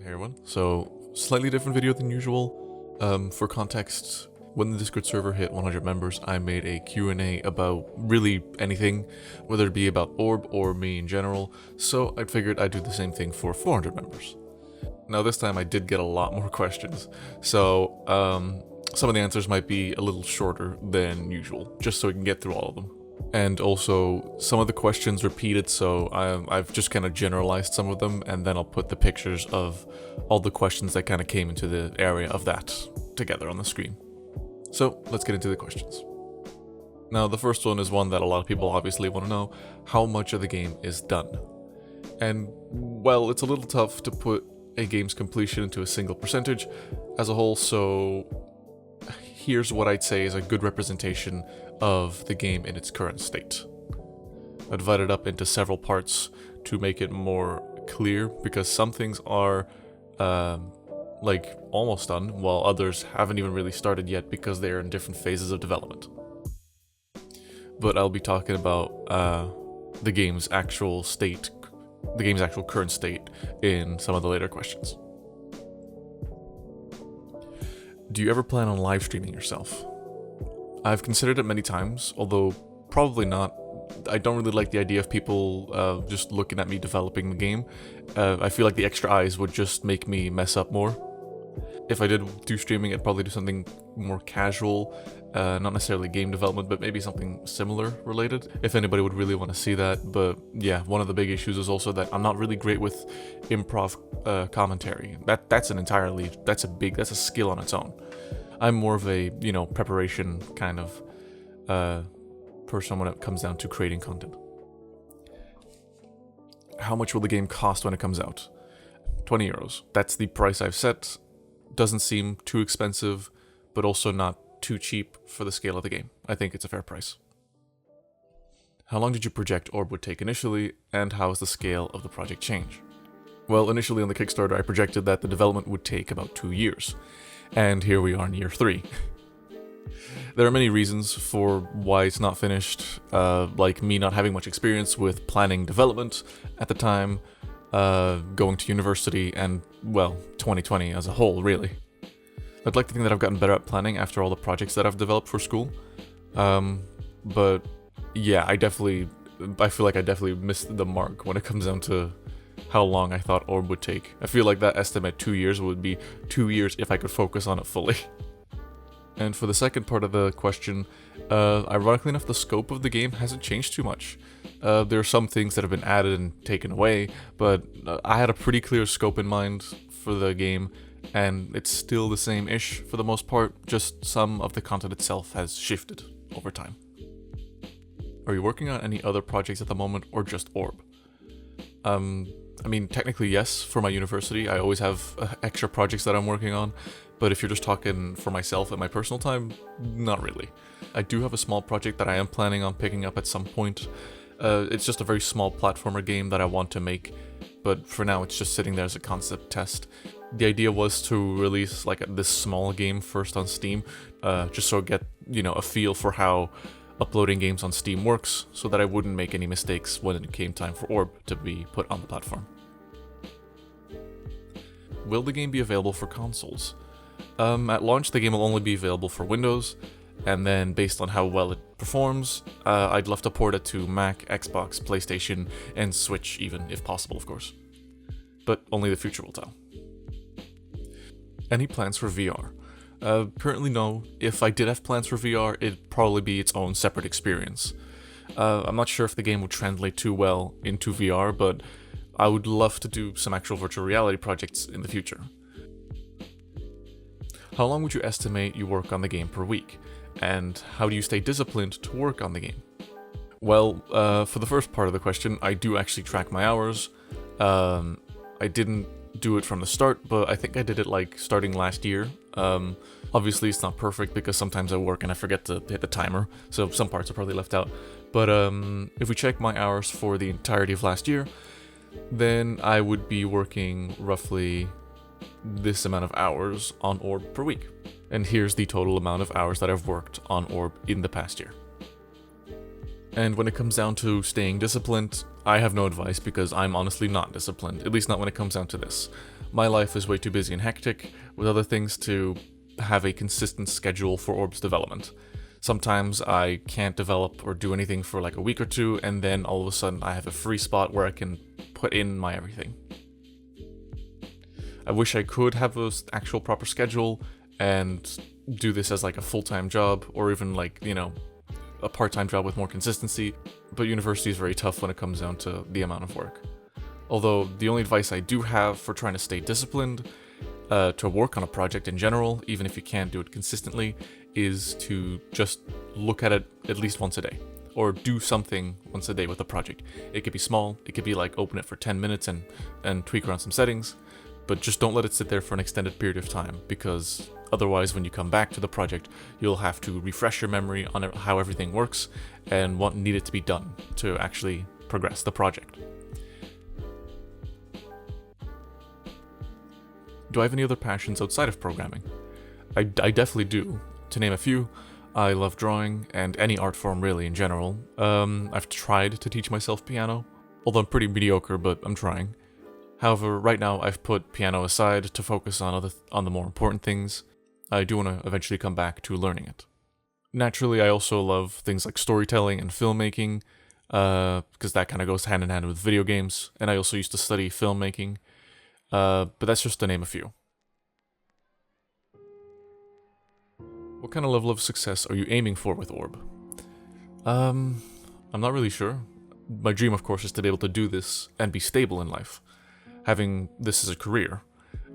Hey everyone, so slightly different video than usual. For context, when the Discord server hit 100 members, I made a Q&A about really anything, whether it be about Orb or me in general, so I figured I'd do the same thing for 400 members. Now this time I did get a lot more questions, so some of the answers might be a little shorter than usual, just so we can get through all of them. And also, some of the questions repeated, so I've just kind of generalized some of them, and then I'll put the pictures of all the questions that kind of came into the area of that together on the screen. So, let's get into the questions. Now, the first one is one that a lot of people obviously want to know: how much of the game is done? And, well, it's a little tough to put a game's completion into a single percentage as a whole, so here's what I'd say is a good representation of the game in its current state. I divided it up into several parts to make it more clear, because some things are like almost done, while others haven't even really started yet because they're in different phases of development. But I'll be talking about the game's actual state, the game's actual current state in some of the later questions. Do you ever plan on live streaming yourself? I've considered it many times, although probably not. I don't really like the idea of people just looking at me developing the game. I feel like the extra eyes would just make me mess up more. If I did do streaming, I'd probably do something more casual, not necessarily game development, but maybe something similar related, if anybody would really want to see that. But yeah, one of the big issues is also that I'm not really great with improv commentary. That's a skill on its own. I'm more of a, preparation kind of person when it comes down to creating content. How much will the game cost when it comes out? 20 euros. That's the price I've set. Doesn't seem too expensive, but also not too cheap for the scale of the game. I think it's a fair price. How long did you project Orb would take initially, and how has the scale of the project changed? Well, initially on the Kickstarter, I projected that the development would take about 2 years. And here we are in year 3. There are many reasons for why it's not finished, like me not having much experience with planning development at the time, going to university, and, well, 2020 as a whole, really. I'd like to think that I've gotten better at planning after all the projects that I've developed for school, but yeah, I feel like I definitely missed the mark when it comes down to how long I thought Orb would take. I feel like that estimate 2 years would be 2 years if I could focus on it fully. And for the second part of the question, ironically enough, the scope of the game hasn't changed too much. There are some things that have been added and taken away, but I had a pretty clear scope in mind for the game, and it's still the same-ish for the most part, just some of the content itself has shifted over time. Are you working on any other projects at the moment, or just Orb? I mean, technically yes, for my university. I always have extra projects that I'm working on, but if you're just talking for myself and my personal time, not really. I do have a small project that I am planning on picking up at some point. It's just a very small platformer game that I want to make, but for now it's just sitting there as a concept test. The idea was to release like this small game first on Steam, just so I get, a feel for how uploading games on Steam works, so that I wouldn't make any mistakes when it came time for Orb to be put on the platform. Will the game be available for consoles? At launch, the game will only be available for Windows, and then based on how well it performs, I'd love to port it to Mac, Xbox, PlayStation, and Switch even, if possible, of course. But only the future will tell. Any plans for VR? Currently no. If I did have plans for VR, it'd probably be its own separate experience. I'm not sure if the game would translate too well into VR, but I would love to do some actual virtual reality projects in the future. How long would you estimate you work on the game per week? And how do you stay disciplined to work on the game? Well, for the first part of the question, I do actually track my hours. I didn't do it from the start, but I think I did it like starting last year. Obviously it's not perfect because sometimes I work and I forget to hit the timer, so some parts are probably left out. But if we check my hours for the entirety of last year, then I would be working roughly this amount of hours on Orb per week. And here's the total amount of hours that I've worked on Orb in the past year. And when it comes down to staying disciplined, I have no advice because I'm honestly not disciplined, at least not when it comes down to this. My life is way too busy and hectic with other things to have a consistent schedule for Orb's development. Sometimes I can't develop or do anything for like a week or two, and then all of a sudden I have a free spot where I can put in my everything. I wish I could have an actual proper schedule and do this as like a full-time job, or even like, you know, a part-time job with more consistency, but university is very tough when it comes down to the amount of work. Although the only advice I do have for trying to stay disciplined, to work on a project in general, even if you can't do it consistently, is to just look at it at least once a day, or do something once a day with the project. It could be small, it could be like open it for 10 minutes and tweak around some settings, but just don't let it sit there for an extended period of time, because otherwise when you come back to the project, you'll have to refresh your memory on how everything works and what needed to be done to actually progress the project. Do I have any other passions outside of programming? I definitely do. To name a few, I love drawing, and any art form really in general. I've tried to teach myself piano, although I'm pretty mediocre, but I'm trying. However, right now I've put piano aside to focus on the more important things. I do want to eventually come back to learning it. Naturally, I also love things like storytelling and filmmaking, because that kind of goes hand in hand with video games, and I also used to study filmmaking. But that's just to name a few. What kind of level of success are you aiming for with Orb? I'm not really sure. My dream, of course, is to be able to do this and be stable in life, having this as a career.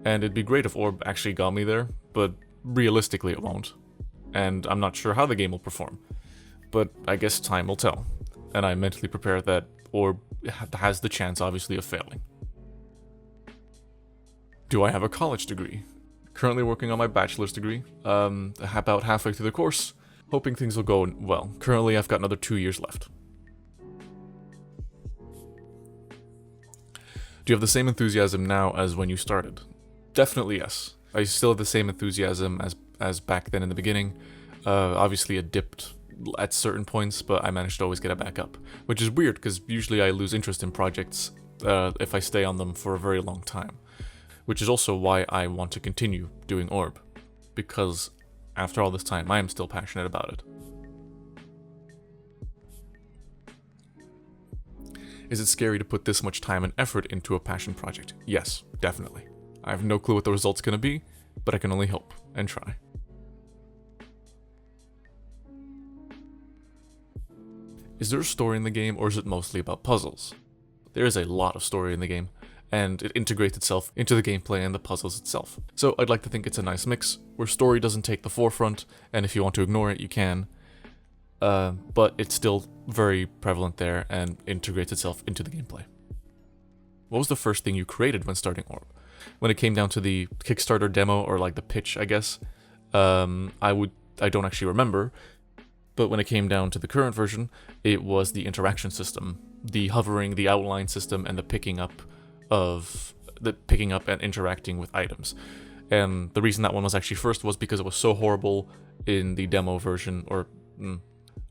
And it'd be great if Orb actually got me there, but realistically it won't. And I'm not sure how the game will perform. But I guess time will tell. And I'm mentally prepared that Orb has the chance, obviously, of failing. Do I have a college degree? Currently working on my bachelor's degree, about halfway through the course, hoping things will go well. Currently I've got another 2 years left. Do you have the same enthusiasm now as when you started? Definitely yes. I still have the same enthusiasm as back then in the beginning. Obviously it dipped at certain points, but I managed to always get it back up. Which is weird, because usually I lose interest in projects if I stay on them for a very long time. Which is also why I want to continue doing Orb, because after all this time I am still passionate about it. Is it scary to put this much time and effort into a passion project? Yes, definitely. I have no clue what the result's gonna be, but I can only hope and try. Is there a story in the game, or is it mostly about puzzles? There is a lot of story in the game, and it integrates itself into the gameplay and the puzzles itself. So I'd like to think it's a nice mix, where story doesn't take the forefront, and if you want to ignore it, you can. But it's still very prevalent there, and integrates itself into the gameplay. What was the first thing you created when starting Orb? When it came down to the Kickstarter demo, or like the pitch, I guess, I don't actually remember, but when it came down to the current version, it was the interaction system, the hovering, the outline system, and the picking up and interacting with items. And the reason that one was actually first was because it was so horrible in the demo version,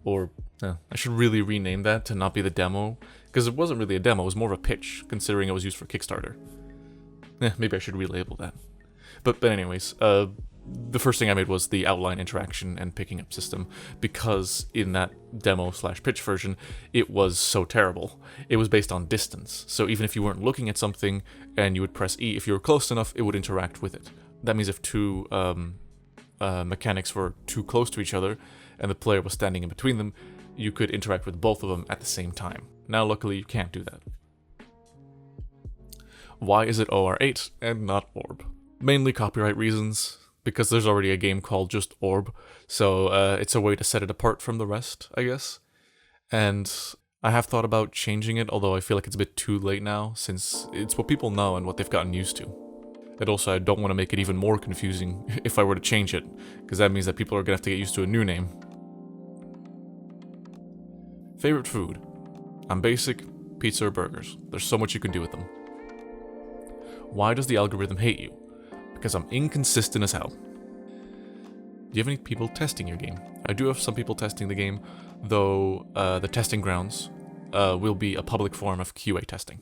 I should really rename that to not be the demo, because it wasn't really a demo, it was more of a pitch, considering it was used for Kickstarter. Maybe I should relabel that. But anyways, the first thing I made was the outline interaction and picking up system, because in that demo/pitch version, it was so terrible. It was based on distance, so even if you weren't looking at something and you would press E, if you were close enough, it would interact with it. That means if two mechanics were too close to each other and the player was standing in between them, you could interact with both of them at the same time. Now luckily you can't do that. Why is it OR8 and not Orb? Mainly copyright reasons, because there's already a game called just Orb, so it's a way to set it apart from the rest, I guess. And I have thought about changing it, although I feel like it's a bit too late now, since it's what people know and what they've gotten used to. And also I don't want to make it even more confusing if I were to change it, because that means that people are going to have to get used to a new name. Favorite food? I'm basic, pizza or burgers. There's so much you can do with them. Why does the algorithm hate you? Because I'm inconsistent as hell. Do you have any people testing your game? I do have some people testing the game, though the testing grounds will be a public form of QA testing.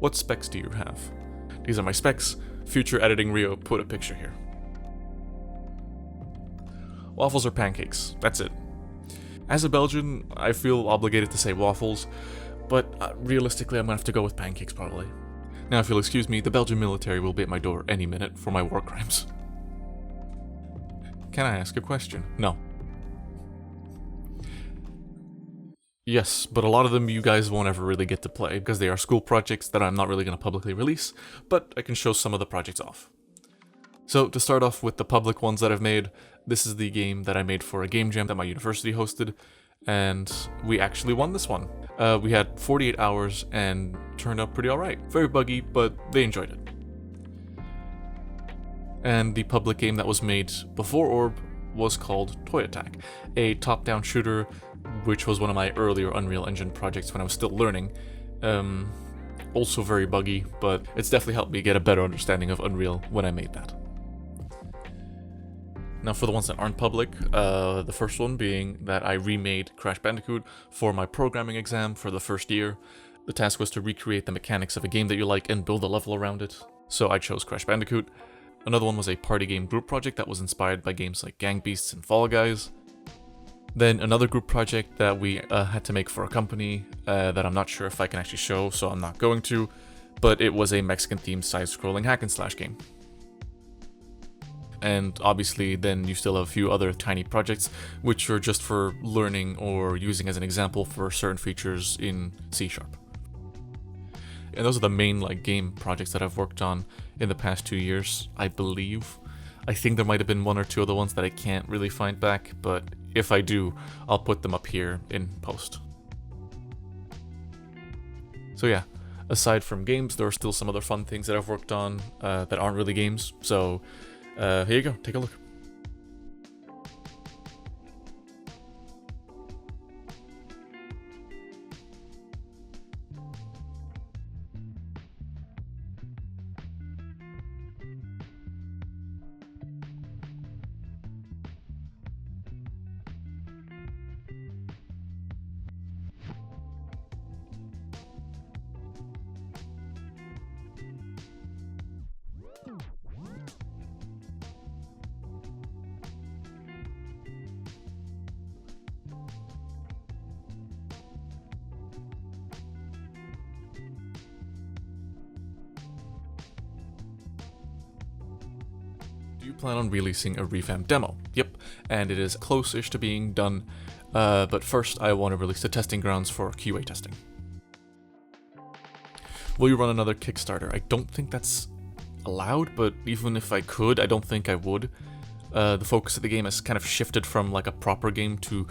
What specs do you have? These are my specs. Future editing Rio put a picture here. Waffles or pancakes, that's it. As a Belgian, I feel obligated to say waffles, but realistically I'm gonna have to go with pancakes probably. Now if you'll excuse me, the Belgian military will be at my door any minute for my war crimes. Can I ask a question? No. Yes, but a lot of them you guys won't ever really get to play because they are school projects that I'm not really going to publicly release, but I can show some of the projects off. So to start off with the public ones that I've made, this is the game that I made for a game jam that my university hosted, and we actually won this one. We had 48 hours and turned out pretty alright. Very buggy, but they enjoyed it. And the public game that was made before Orb was called Toy Attack, a top-down shooter which was one of my earlier Unreal Engine projects when I was still learning. Also very buggy, but it's definitely helped me get a better understanding of Unreal when I made that. Now for the ones that aren't public, the first one being that I remade Crash Bandicoot for my programming exam for the first year. The task was to recreate the mechanics of a game that you like and build a level around it, so I chose Crash Bandicoot. Another one was a party game group project that was inspired by games like Gang Beasts and Fall Guys. Then another group project that we had to make for a company that I'm not sure if I can actually show, so I'm not going to, but it was a Mexican-themed side-scrolling hack-and-slash game. And obviously then you still have a few other tiny projects which are just for learning or using as an example for certain features in C#. And those are the main game projects that I've worked on in the past 2 years, I believe. I think there might have been one or two other ones that I can't really find back, but if I do, I'll put them up here in post. So yeah, aside from games, there are still some other fun things that I've worked on that aren't really games, so here you go, take a look. Do you plan on releasing a revamped demo? Yep, and it is close-ish to being done, but first I want to release the testing grounds for QA testing. Will you run another Kickstarter? I don't think that's allowed, but even if I could, I don't think I would. The focus of the game has kind of shifted from a proper game to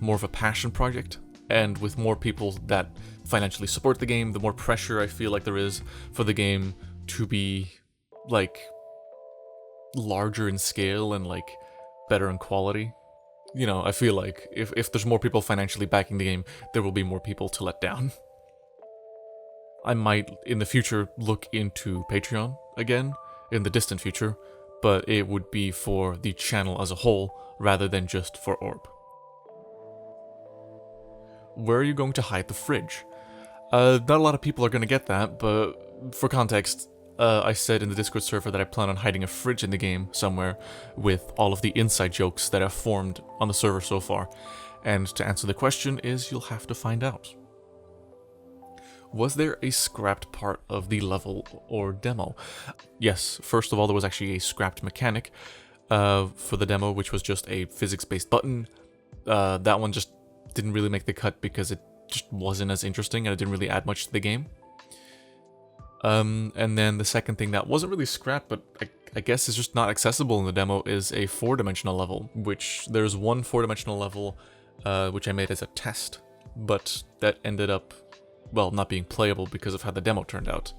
more of a passion project, and with more people that financially support the game, the more pressure I feel like there is for the game to be larger in scale and better in quality. You know, I feel like if there's more people financially backing the game, there will be more people to let down. I might in the future look into Patreon again, in the distant future, but it would be for the channel as a whole rather than just for Orb. Where are you going to hide the fridge? Not a lot of people are going to get that, but for context, I said in the Discord server that I plan on hiding a fridge in the game somewhere with all of the inside jokes that have formed on the server so far. And to answer the question is, you'll have to find out. Was there a scrapped part of the level or demo? Yes, first of all, there was actually a scrapped mechanic for the demo, which was just a physics-based button. That one just didn't really make the cut because it just wasn't as interesting and it didn't really add much to the game. And then the second thing that wasn't really scrapped, but I guess is just not accessible in the demo, is a 4-dimensional level, which there's one 4-dimensional level which I made as a test, but that ended up, well, not being playable because of how the demo turned out.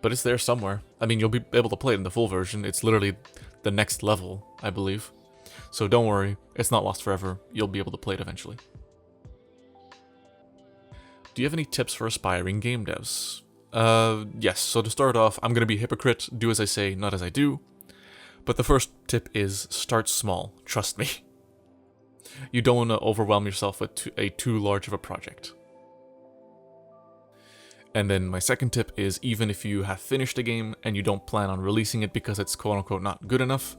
But it's there somewhere. I mean, you'll be able to play it in the full version. It's literally the next level, I believe. So don't worry, it's not lost forever. You'll be able to play it eventually. Do you have any tips for aspiring game devs? Yes, so to start off, I'm gonna be a hypocrite, do as I say, not as I do. But the first tip is start small, trust me. You don't want to overwhelm yourself with too large of a project. And then my second tip is, even if you have finished a game and you don't plan on releasing it because it's quote-unquote not good enough,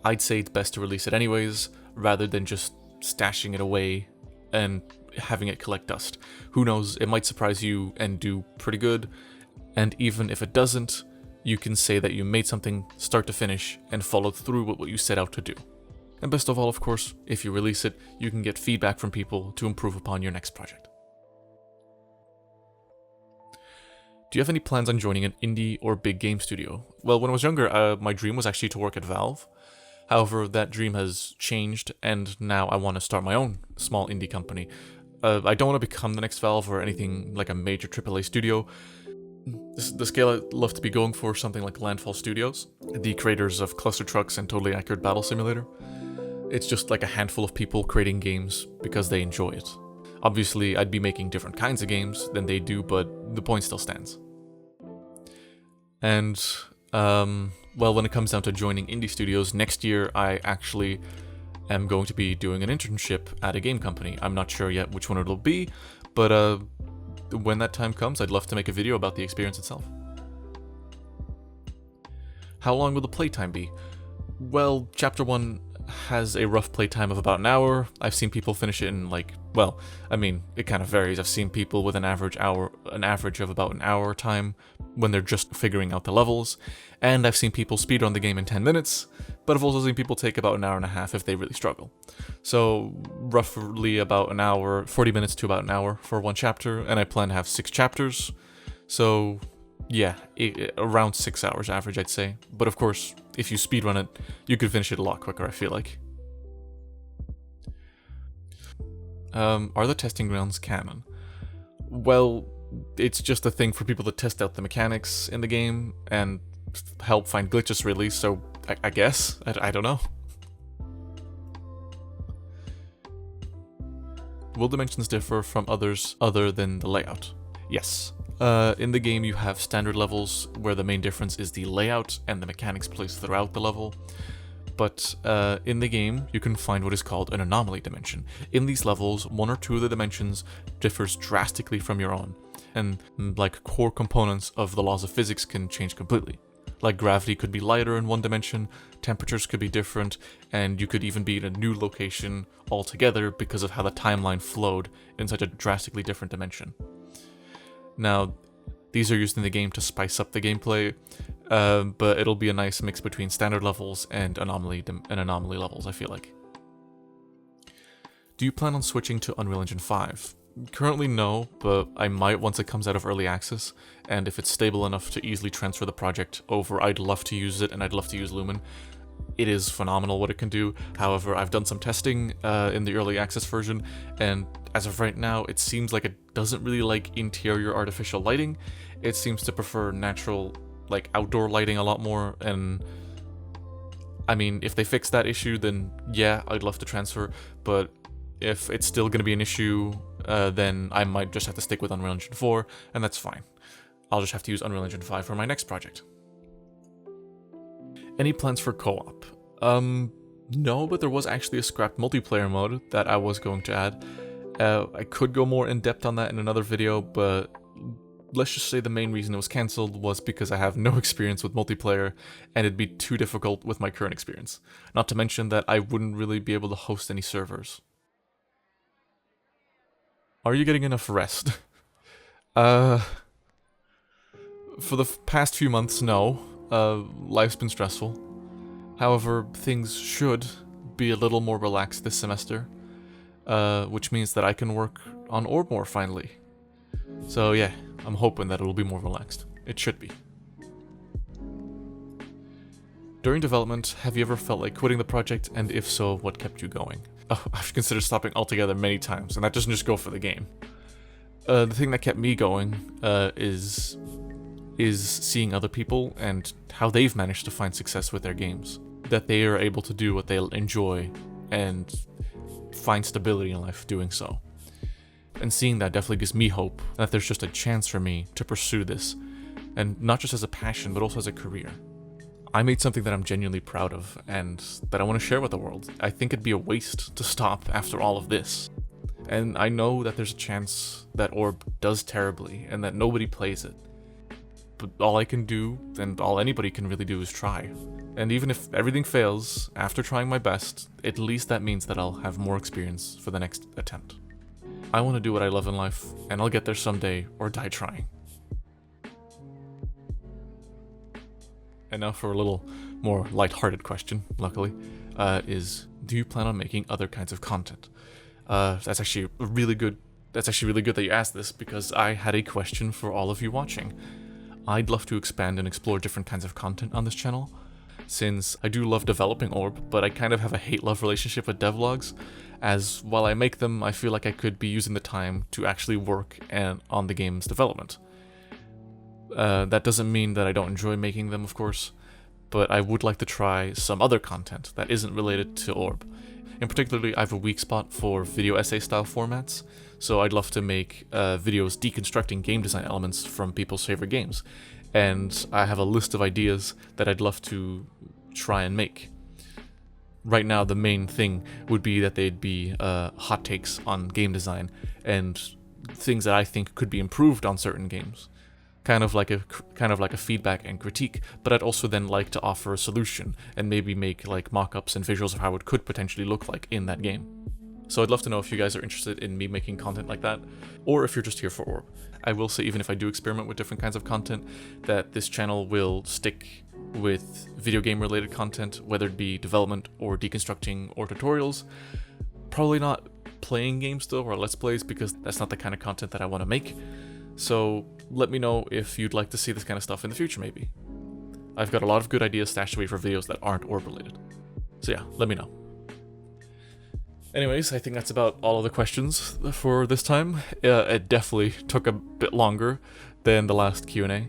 I'd say it's best to release it anyways, rather than just stashing it away and having it collect dust. Who knows, it might surprise you and do pretty good, and even if it doesn't, you can say that you made something start to finish and followed through with what you set out to do. And best of all, of course, if you release it, you can get feedback from people to improve upon your next project. Do you have any plans on joining an indie or big game studio? Well, when I was younger, my dream was actually to work at Valve. However, that dream has changed, and now I want to start my own small indie company. I don't want to become the next Valve or anything like a major AAA studio. The scale I'd love to be going for something like Landfall Studios, the creators of Cluster Trucks and Totally Accurate Battle Simulator. It's just like a handful of people creating games because they enjoy it. Obviously, I'd be making different kinds of games than they do, but the point still stands. And, well, when it comes down to joining indie studios, next year I actually am going to be doing an internship at a game company. I'm not sure yet which one it'll be, but when that time comes, I'd love to make a video about the experience itself. How long will the playtime be? Well, Chapter 1 has a rough playtime of about an hour. I've seen people finish it in it kind of varies. I've seen people with an average of about an hour time when they're just figuring out the levels, and I've seen people speedrun the game in 10 minutes, but I've also seen people take about an hour and a half if they really struggle. So roughly about an hour, 40 minutes to about an hour for one chapter, and I plan to have 6 chapters. So yeah, around 6 hours average, I'd say. But of course, if you speedrun it, you could finish it a lot quicker, I feel like. Are the testing grounds canon? Well, it's just a thing for people to test out the mechanics in the game and help find glitches, really, so I guess. I don't know. Will dimensions differ from others other than the layout? Yes. In the game, you have standard levels where the main difference is the layout and the mechanics placed throughout the level. But in the game, you can find what is called an anomaly dimension. In these levels, 1 or 2 of the dimensions differs drastically from your own, and like core components of the laws of physics can change completely. Like gravity could be lighter in one dimension, temperatures could be different, and you could even be in a new location altogether because of how the timeline flowed in such a drastically different dimension. Now, these are used in the game to spice up the gameplay, but it'll be a nice mix between standard levels and anomaly levels, I feel like. Do you plan on switching to Unreal Engine 5? Currently no, but I might once it comes out of early access, and if it's stable enough to easily transfer the project over, I'd love to use it, and I'd love to use Lumen. It is phenomenal what it can do. However, I've done some testing in the early access version, and as of right now, it seems like it doesn't really like interior artificial lighting. It seems to prefer natural, like outdoor lighting a lot more, and I mean, if they fix that issue, then yeah, I'd love to transfer, but if it's still going to be an issue, then I might just have to stick with Unreal Engine 4, and that's fine. I'll just have to use Unreal Engine 5 for my next project. Any plans for co-op? No, but there was actually a scrapped multiplayer mode that I was going to add. I could go more in depth on that in another video, but let's just say the main reason it was cancelled was because I have no experience with multiplayer, and it'd be too difficult with my current experience. Not to mention that I wouldn't really be able to host any servers. Are you getting enough rest? For the past few months, no. Life's been stressful. However, things should be a little more relaxed this semester, which means that I can work on Orb more finally. So yeah, I'm hoping that it'll be more relaxed. It should be. During development, have you ever felt like quitting the project, and if so, what kept you going? Oh, I've considered stopping altogether many times, and that doesn't just go for the game. The thing that kept me going is seeing other people and how they've managed to find success with their games. That they are able to do what they enjoy and find stability in life doing so. And seeing that definitely gives me hope that there's just a chance for me to pursue this, and not just as a passion, but also as a career. I made something that I'm genuinely proud of, and that I want to share with the world. I think it'd be a waste to stop after all of this. And I know that there's a chance that orb does terribly and that nobody plays it. But all I can do, and all anybody can really do, is try. And even if everything fails, after trying my best, at least that means that I'll have more experience for the next attempt. I want to do what I love in life, and I'll get there someday or die trying. And now for a little more lighthearted question, luckily, is do you plan on making other kinds of content? That's actually really good that you asked this, because I had a question for all of you watching. I'd love to expand and explore different kinds of content on this channel, since I do love developing Orb, but I kind of have a hate-love relationship with devlogs, as while I make them, I feel like I could be using the time to actually work on the game's development. That doesn't mean that I don't enjoy making them, of course, but I would like to try some other content that isn't related to Orb. In particularly, I have a weak spot for video essay style formats, so I'd love to make videos deconstructing game design elements from people's favorite games. And I have a list of ideas that I'd love to try and make. Right now, the main thing would be that they'd be hot takes on game design and things that I think could be improved on certain games. Kind of like a feedback and critique, but I'd also then like to offer a solution and maybe make like mock-ups and visuals of how it could potentially look like in that game. So I'd love to know if you guys are interested in me making content like that, or if you're just here for Orb. I will say, even if I do experiment with different kinds of content, that this channel will stick with video game related content, whether it be development or deconstructing or tutorials. Probably not playing games though, or let's plays, because that's not the kind of content that I want to make. So let me know if you'd like to see this kind of stuff in the future, maybe. I've got a lot of good ideas stashed away for videos that aren't Orb related. So yeah, let me know. Anyways, I think that's about all of the questions for this time. It definitely took a bit longer than the last Q&A.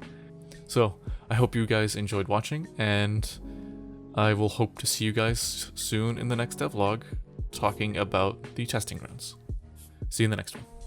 So I hope you guys enjoyed watching, and I will hope to see you guys soon in the next devlog talking about the testing grounds. See you in the next one.